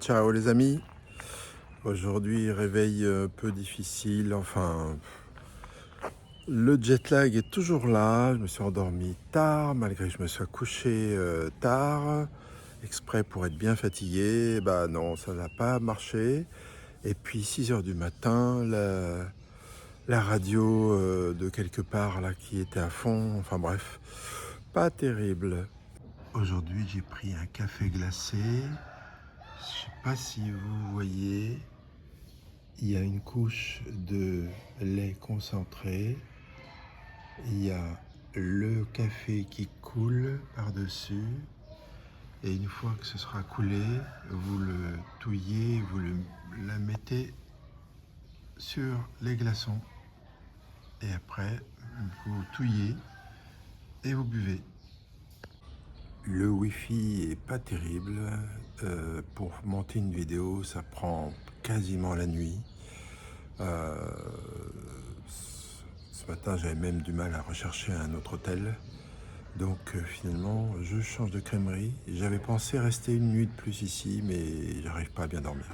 Ciao les amis. Aujourd'hui, réveil peu difficile. Enfin, le jet lag est toujours là. Je me suis endormi tard, malgré que je me sois couché tard, exprès pour être bien fatigué. Bah non, ça n'a pas marché. Et puis 6 heures du matin, la radio de quelque part là qui était à fond. Enfin bref, pas terrible. Aujourd'hui, j'ai pris un café glacé. Je sais pas si vous voyez, il y a une couche de lait concentré, il y a le café qui coule par-dessus, et une fois que ce sera coulé, vous le touillez, la mettez sur les glaçons, et après vous touillez et vous buvez. Le Wi-Fi est pas terrible. Pour monter une vidéo, ça prend quasiment la nuit. Euh, Ce matin, j'avais même du mal à rechercher un autre hôtel. Donc finalement, je change de crèmerie. J'avais pensé rester une nuit de plus ici, mais j'arrive pas à bien dormir.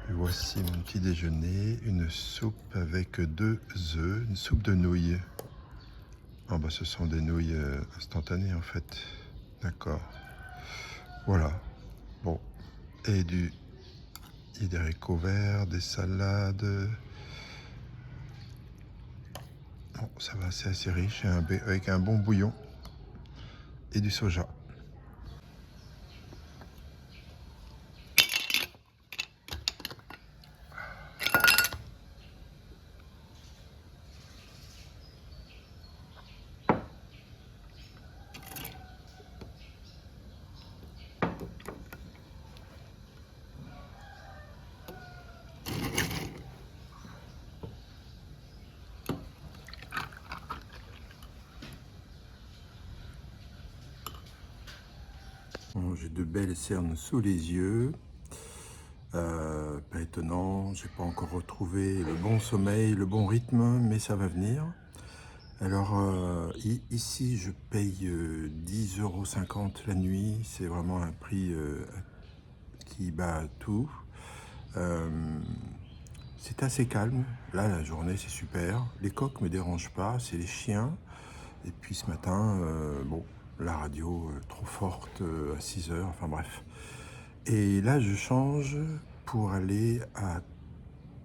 Voici mon petit déjeuner, une soupe avec 2 œufs, une soupe de nouilles. Ah bah ce sont des nouilles instantanées en fait. D'accord. Voilà. Bon. Et il y a des haricots verts, des salades. Bon, ça va, c'est assez riche, avec un bon bouillon et du soja. Bon, j'ai de belles cernes sous les yeux. Pas étonnant, j'ai pas encore retrouvé le bon sommeil, le bon rythme, mais ça va venir. Alors ici je paye 10,50 € la nuit, c'est vraiment un prix qui bat tout. C'est assez calme, là la journée c'est super, les coqs me dérangent pas, c'est les chiens. Et puis ce matin, bon, la radio trop forte à 6 heures, enfin bref. Et là je change pour aller à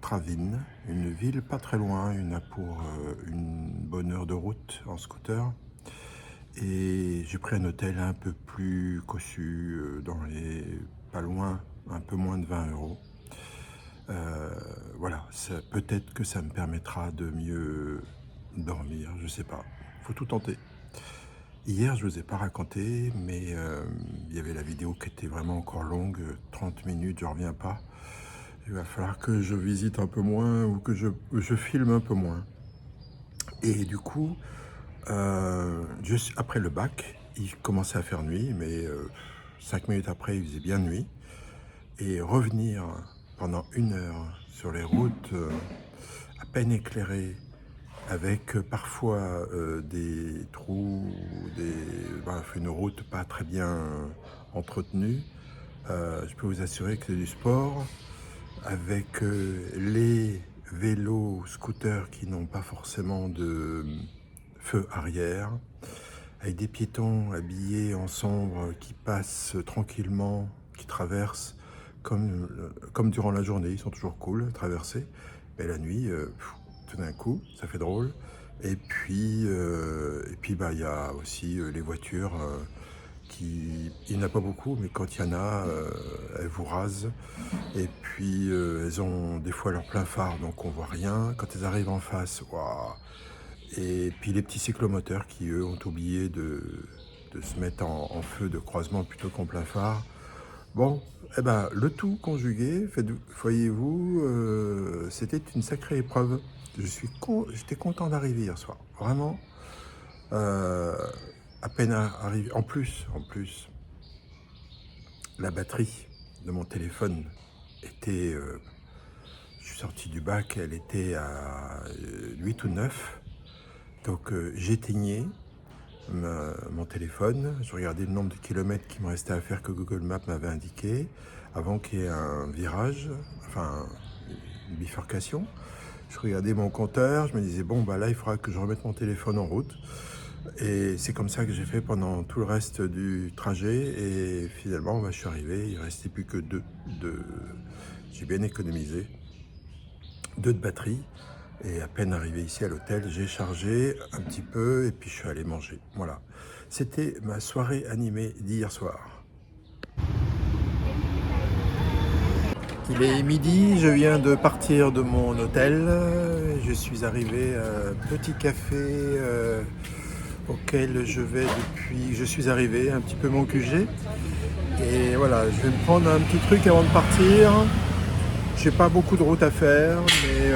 Travin, une ville pas très loin, pour une bonne heure de route en scooter. Et j'ai pris un hôtel un peu plus cossu, pas loin, un peu moins de 20 €. Voilà, peut-être que ça me permettra de mieux dormir, je sais pas. Faut tout tenter. Hier, je vous ai pas raconté, mais il y avait la vidéo qui était vraiment encore longue, 30 minutes, je reviens pas. Il va falloir que je visite un peu moins ou que je filme un peu moins. Et du coup, juste après le bac, il commençait à faire nuit, mais 5 minutes après, il faisait bien nuit. Et revenir pendant 1 heure sur les routes à peine éclairées, avec parfois des trous, bref, une route pas très bien entretenue, je peux vous assurer que c'est du sport, avec les vélos, scooters qui n'ont pas forcément de feu arrière, avec des piétons habillés en sombre qui passent tranquillement, qui traversent comme durant la journée, ils sont toujours cool, traversés, mais la nuit, tout d'un coup, ça fait drôle. Et puis bah, il y a aussi les voitures il n'y en a pas beaucoup, mais quand il y en a, elles vous rasent. Et puis elles ont des fois leur plein phare, donc on voit rien. Quand elles arrivent en face, waouh. Et puis les petits cyclomoteurs qui, eux, ont oublié de se mettre en feu de croisement plutôt qu'en plein phare. Bon, eh ben, le tout conjugué, voyez-vous, c'était une sacrée épreuve. J'étais content d'arriver hier soir, vraiment. Euh, à peine arrivé. En plus, la batterie de mon téléphone était. Je suis sorti du bac, elle était à 8 ou 9. Donc j'éteignais. mon téléphone. Je regardais le nombre de kilomètres qui me restait à faire que Google Maps m'avait indiqué avant qu'il y ait un virage, enfin une bifurcation. Je regardais mon compteur, je me disais bon bah là il faudra que je remette mon téléphone en route. Et c'est comme ça que j'ai fait pendant tout le reste du trajet. Et finalement bah, je suis arrivé, il ne restait plus que deux. J'ai bien économisé. 2 de batterie. Et à peine arrivé ici à l'hôtel, j'ai chargé un petit peu et puis je suis allé manger. Voilà. C'était ma soirée animée d'hier soir. Il est midi, je viens de partir de mon hôtel. Je suis arrivé à un petit café auquel je vais depuis que je suis arrivé, un petit peu mon QG. Et voilà, je vais me prendre un petit truc avant de partir. J'ai pas beaucoup de route à faire, mais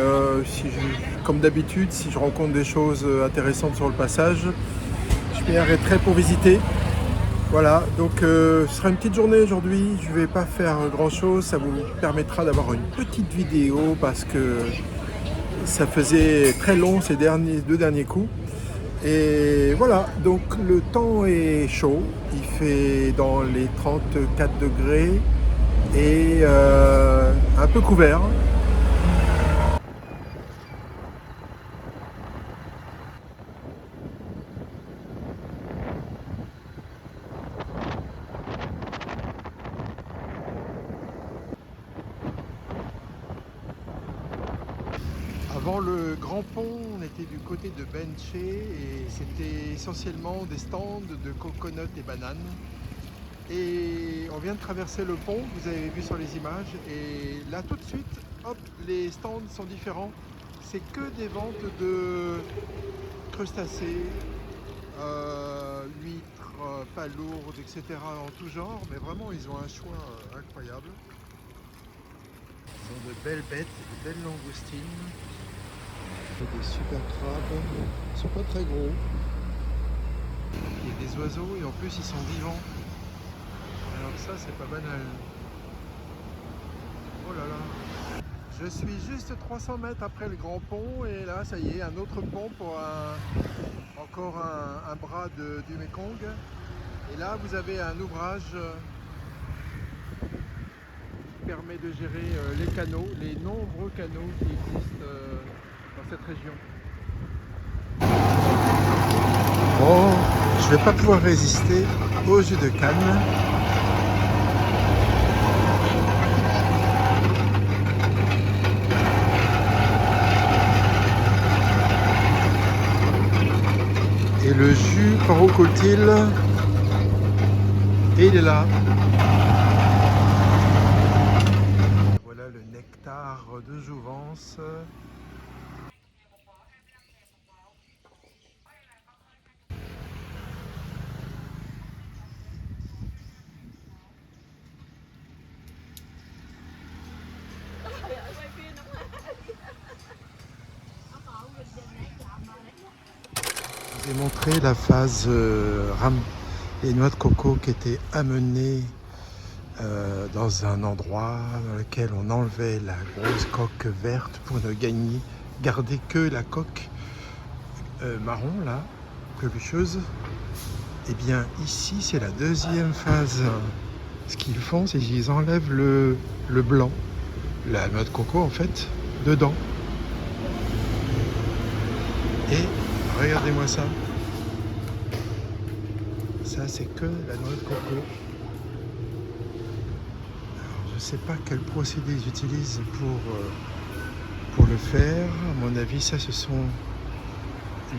comme d'habitude, si je rencontre des choses intéressantes sur le passage, je m'y arrêterai pour visiter. Voilà, donc ce sera une petite journée aujourd'hui, je vais pas faire grand chose, ça vous permettra d'avoir une petite vidéo parce que ça faisait très long ces 2 derniers coups. Et voilà, donc le temps est chaud, il fait dans les 34 degrés et un peu couvert. Avant le grand pont, on était du côté de Benché et c'était essentiellement des stands de coconuts et bananes. Et on vient de traverser le pont, vous avez vu sur les images, et là tout de suite, hop, les stands sont différents. C'est que des ventes de crustacés, huîtres, palourdes, etc. en tout genre, mais vraiment ils ont un choix incroyable. Ils ont de belles bêtes, de belles langoustines, des super crabes, ils sont pas très gros. Il y a des oiseaux et en plus ils sont vivants. Alors ça c'est pas banal. Oh là là. Je suis juste 300 mètres après le grand pont et là ça y est, un autre pont pour encore un bras du Mekong. Et là vous avez un ouvrage qui permet de gérer les canaux, les nombreux canaux qui existent dans cette région. Bon, je vais pas pouvoir résister au jus de canne. Et le jus, par où coule-t-il? Et il est là. Voilà le nectar de jouvence. Je vous ai montré la phase rame et noix de coco qui était amenée dans un endroit dans lequel on enlevait la grosse coque verte pour ne garder que la coque marron là, pelucheuse. Et bien ici c'est la deuxième phase. Ce qu'ils font c'est qu'ils enlèvent le blanc, la noix de coco en fait, dedans. Et regardez-moi ça. Ça c'est que la noix de coco. Je ne sais pas quel procédé ils utilisent pour le faire. À mon avis, ça, ce sont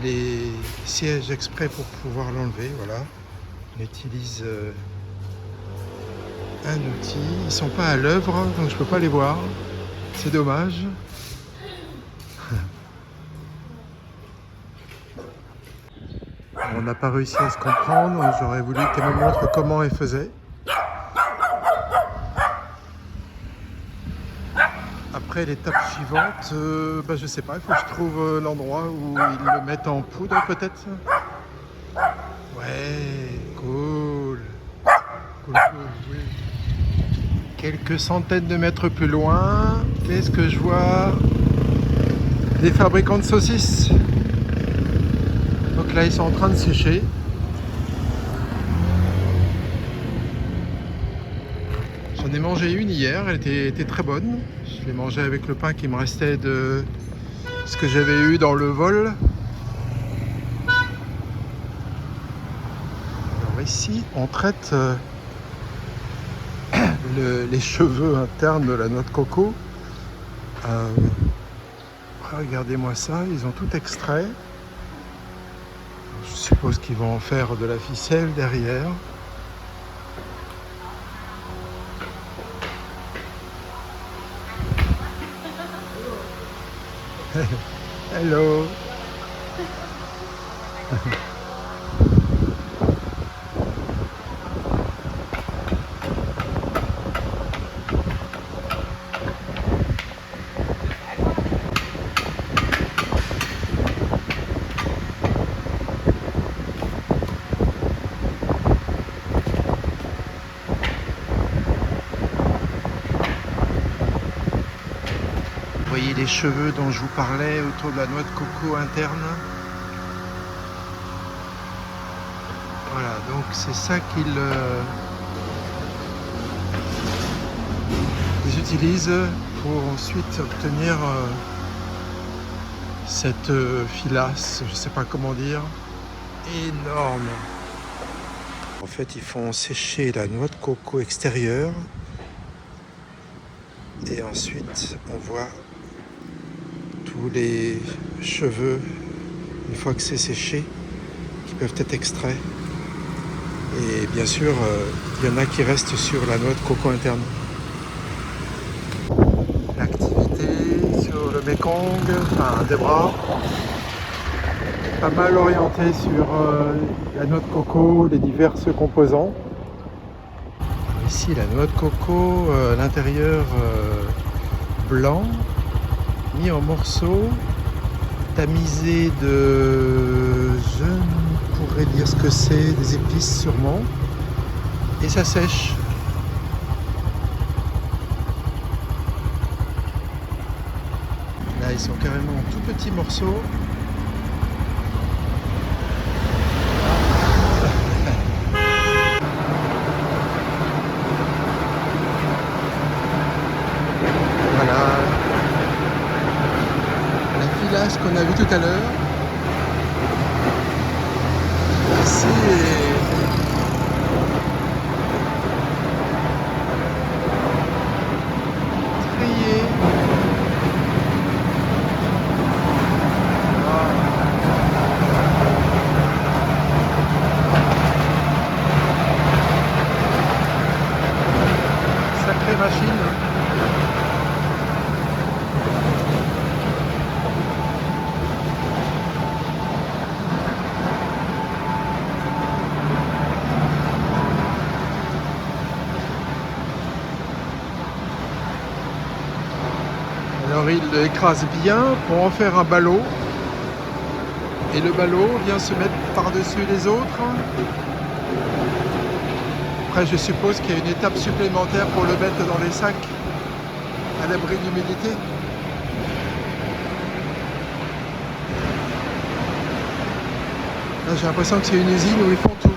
les sièges exprès pour pouvoir l'enlever. Voilà. On utilise un outil. Ils ne sont pas à l'œuvre, donc je ne peux pas les voir. C'est dommage. On n'a pas réussi à se comprendre. J'aurais voulu qu'elle me montre comment elle faisait. Après l'étape suivante, je sais pas, il faut que je trouve l'endroit où ils le mettent en poudre peut-être. Ouais, cool. Cool, oui. Quelques centaines de mètres plus loin, qu'est-ce que je vois? Des fabricants de saucisses. Donc là ils sont en train de sécher. J'en ai mangé une hier, elle était très bonne. Je l'ai mangée avec le pain qui me restait de ce que j'avais eu dans le vol. Alors ici, on traite les cheveux internes de la noix de coco. Regardez-moi ça, ils ont tout extrait. Je suppose qu'ils vont en faire de la ficelle derrière. Hello. Vous voyez les cheveux dont je vous parlais autour de la noix de coco interne. Voilà, donc c'est ça qu'ils utilisent pour ensuite obtenir cette filasse, je sais pas comment dire, énorme. En fait, ils font sécher la noix de coco extérieure et ensuite on voit tous les cheveux, une fois que c'est séché, qui peuvent être extraits. Et bien sûr, il y en a qui restent sur la noix de coco interne. L'activité sur le Mekong, enfin des bras, pas mal orientée sur la noix de coco, les diverses composants. Ici, la noix de coco, l'intérieur blanc, mis en morceaux, tamisé de, je ne pourrais dire ce que c'est, des épices sûrement, et ça sèche. Là, ils sont carrément en tout petits morceaux. Voilà la filasse qu'on a vue tout à l'heure. Ici, trié. Sacrée machine. Alors il écrase bien pour en faire un ballot. Et le ballot vient se mettre par-dessus les autres. Après, je suppose qu'il y a une étape supplémentaire pour le mettre dans les sacs à l'abri de l'humidité. Là, j'ai l'impression que c'est une usine où ils font tout.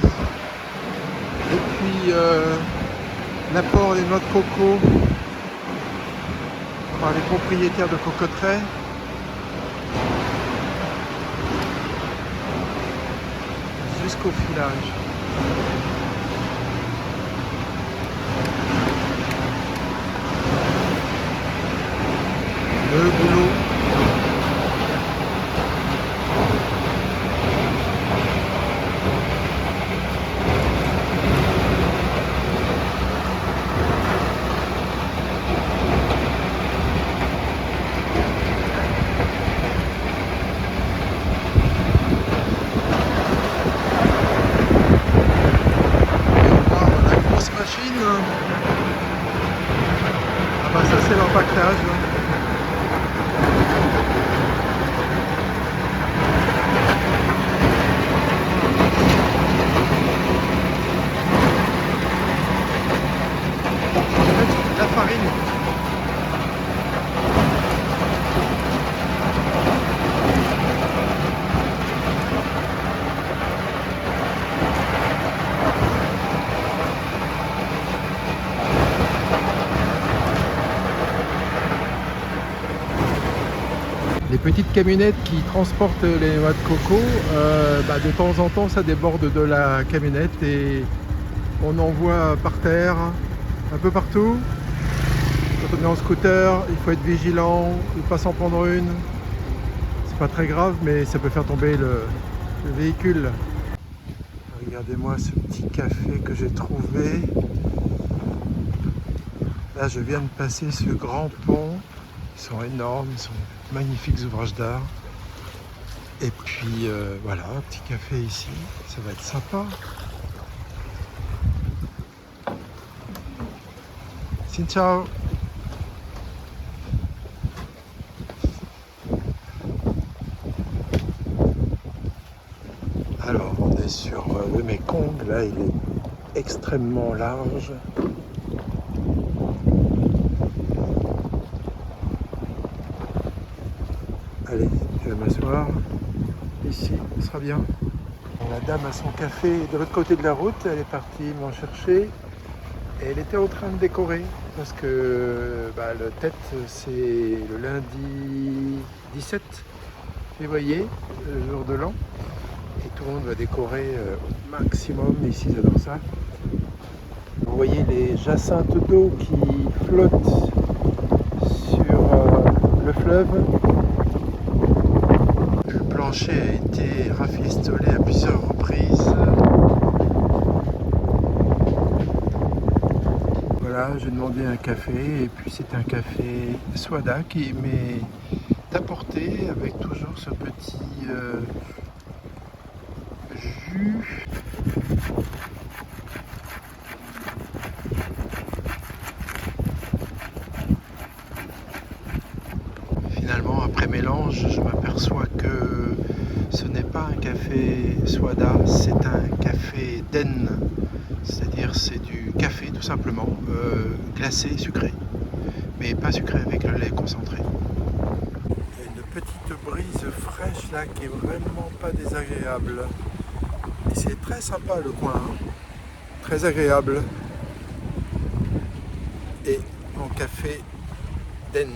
Et puis, l'apport des noix de coco par les propriétaires de cocoteraies. Jusqu'au filage. Le boulot. petites camionnettes qui transportent les noix de coco, de temps en temps ça déborde de la camionnette et on en voit par terre, un peu partout. Quand on est en scooter, il faut être vigilant, ne pas s'en prendre une. C'est pas très grave, mais ça peut faire tomber le véhicule. Regardez-moi ce petit café que j'ai trouvé. Là, je viens de passer ce grand pont. Ils sont énormes, ils sont magnifiques ouvrages d'art. Et puis voilà, un petit café ici, ça va être sympa. Xin ciao. Alors, on est sur le Mékong, là il est extrêmement large. Allez, je vais m'asseoir. Ici, ce sera bien. La dame a son café de l'autre côté de la route, elle est partie m'en chercher. Et elle était en train de décorer, parce que le tête, c'est le lundi 17 février, le jour de l'an. Et tout le monde va décorer au maximum, ici j'adore ça. Vous voyez les jacinthes d'eau qui flottent sur le fleuve. Le plancher a été rafistolé à plusieurs reprises. Voilà, j'ai demandé un café et puis c'est un café Swada qui m'est apporté avec toujours ce petit jus. Finalement, après mélange, je m'aperçois que ce n'est pas un café Swada, c'est un café Den. C'est-à-dire c'est du café tout simplement, glacé, sucré, mais pas sucré avec le lait concentré. Il y a une petite brise fraîche là qui est vraiment pas désagréable. Et c'est très sympa le coin, hein. Très agréable. Et mon café Den.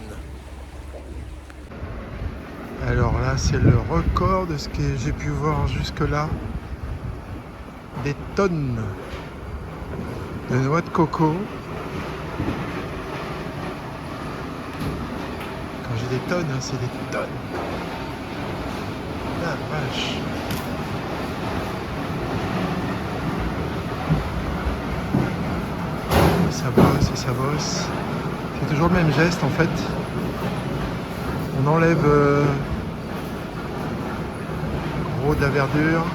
Alors là c'est le record de ce que j'ai pu voir jusque là. Des tonnes de noix de coco. Quand j'ai des tonnes, hein, c'est des tonnes. La vache. Ça bosse et ça bosse. C'est toujours le même geste en fait. On enlève gros de la verdure.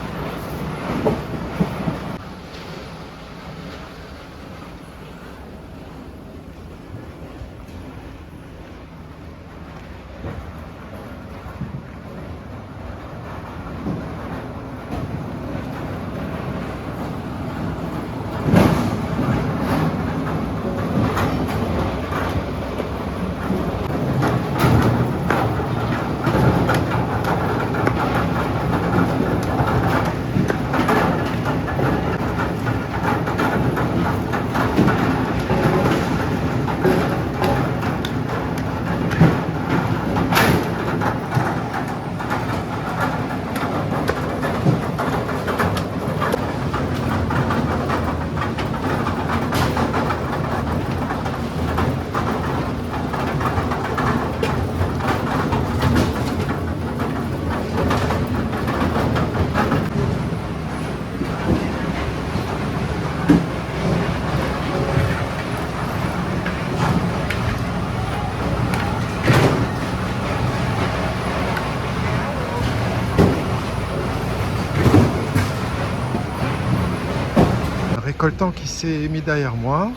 Récoltant qui s'est mis derrière moi.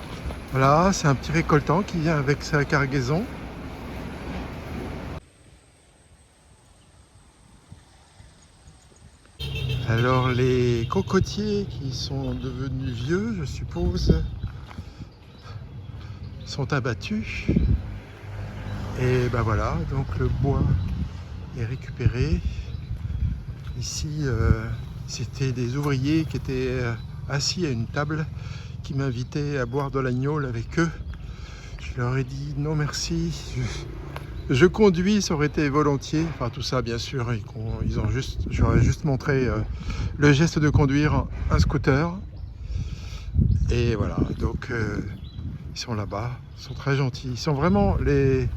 Voilà, c'est un petit récoltant qui vient avec sa cargaison. Alors les cocotiers qui sont devenus vieux, je suppose, sont abattus. Et ben voilà, donc le bois est récupéré. Ici, c'était des ouvriers qui étaient assis à une table qui m'invitaient à boire de l'agneau avec eux. Je leur ai dit non merci, Je conduis, ça aurait été volontiers. Enfin, tout ça, bien sûr, j'aurais juste montré le geste de conduire un scooter. Et voilà, donc ils sont là-bas, ils sont très gentils. Ils sont vraiment, les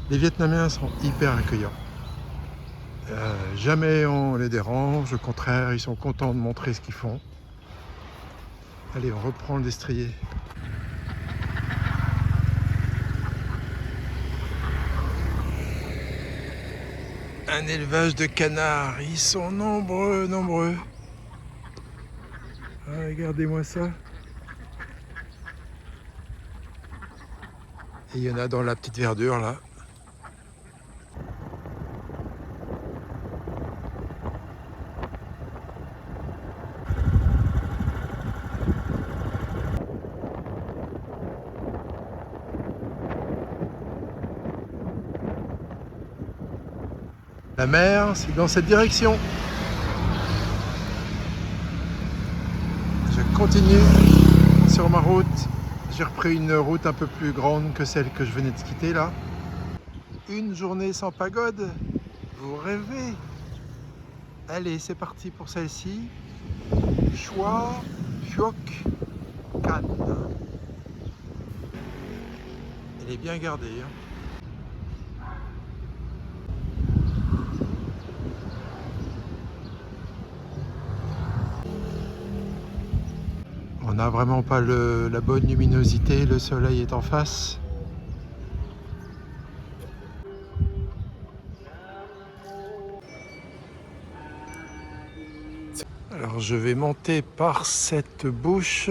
Vietnamiens sont hyper accueillants. Jamais on les dérange, au contraire, ils sont contents de montrer ce qu'ils font. Allez, on reprend le destrier. Un élevage de canards, ils sont nombreux, nombreux. Ah, regardez-moi ça. Et il y en a dans la petite verdure là. La mer, c'est dans cette direction. Je continue sur ma route. J'ai repris une route un peu plus grande que celle que je venais de quitter là. Une journée sans pagode, vous rêvez? Allez, c'est parti pour celle-ci. Choi Phuoc Can. Elle est bien gardée. Hein. On n'a vraiment pas la bonne luminosité, le soleil est en face. Alors je vais monter par cette bouche.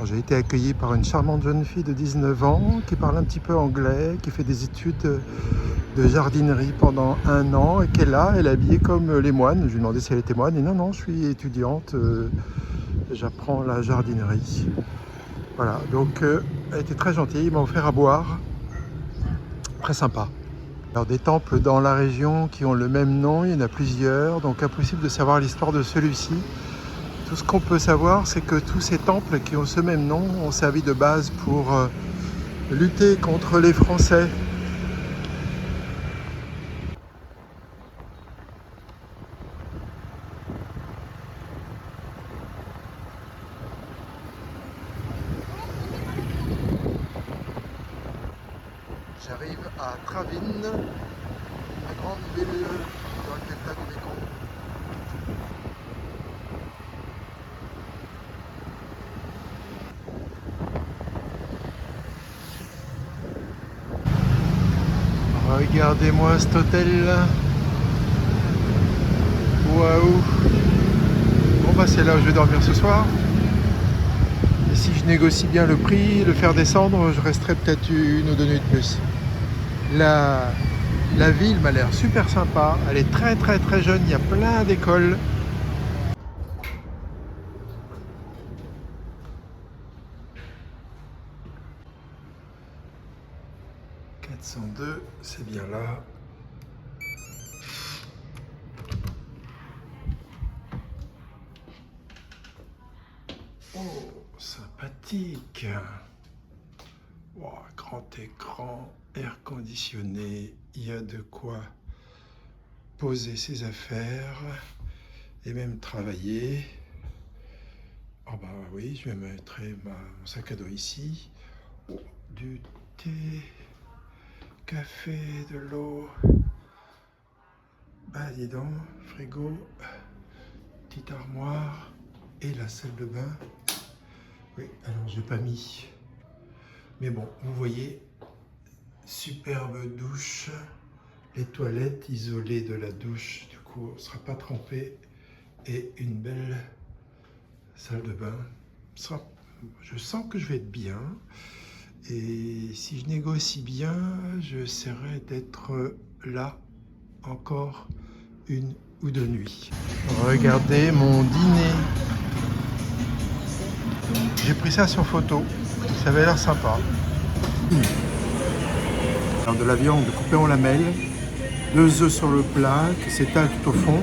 J'ai été accueilli par une charmante jeune fille de 19 ans qui parle un petit peu anglais, qui fait des études de jardinerie pendant 1 an et qui est là, elle est habillée comme les moines. Je lui ai demandé si elle était moine et non, non, je suis étudiante, j'apprends la jardinerie. Voilà, donc elle était très gentille, il m'a offert à boire, très sympa. Alors des temples dans la région qui ont le même nom, il y en a plusieurs, donc impossible de savoir l'histoire de celui-ci. Tout ce qu'on peut savoir, c'est que tous ces temples qui ont ce même nom ont servi de base pour lutter contre les Français. J'arrive à Tra Vinh, la grande ville dans le delta du Mekong. Regardez-moi cet hôtel. Waouh! Bon bah c'est là où je vais dormir ce soir. Et si je négocie bien le prix, le faire descendre, je resterai peut-être 1 ou 2 nuits de plus. La ville m'a l'air super sympa. Elle est très très très jeune, il y a plein d'écoles. « 402, c'est bien là. » Oh, sympathique. Wow, grand écran, air conditionné, il y a de quoi poser ses affaires et même travailler. Oh bah oui, je vais mettre mon sac à dos ici. Oh, du thé, café, de l'eau. Ah, dis donc, frigo, petite armoire et la salle de bain. Oui, alors j'ai pas mis. Mais bon, vous voyez, superbe douche. Les toilettes isolées de la douche, du coup, on ne sera pas trempé. Et une belle salle de bain. Je sens que je vais être bien. Et si je négocie bien, j'essaierai d'être là encore une ou deux nuits. Regardez mon dîner. J'ai pris ça sur photo. Ça avait l'air sympa. Alors de la viande coupée en lamelles, 2 œufs sur le plat qui s'étalent tout au fond,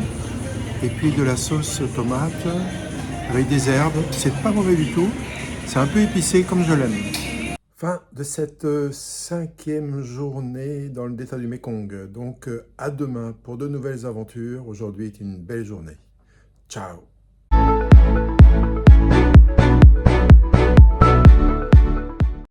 et puis de la sauce tomate avec des herbes. C'est pas mauvais du tout. C'est un peu épicé comme je l'aime. Fin de cette 5e journée dans le delta du Mekong. Donc à demain pour de nouvelles aventures. Aujourd'hui est une belle journée. Ciao.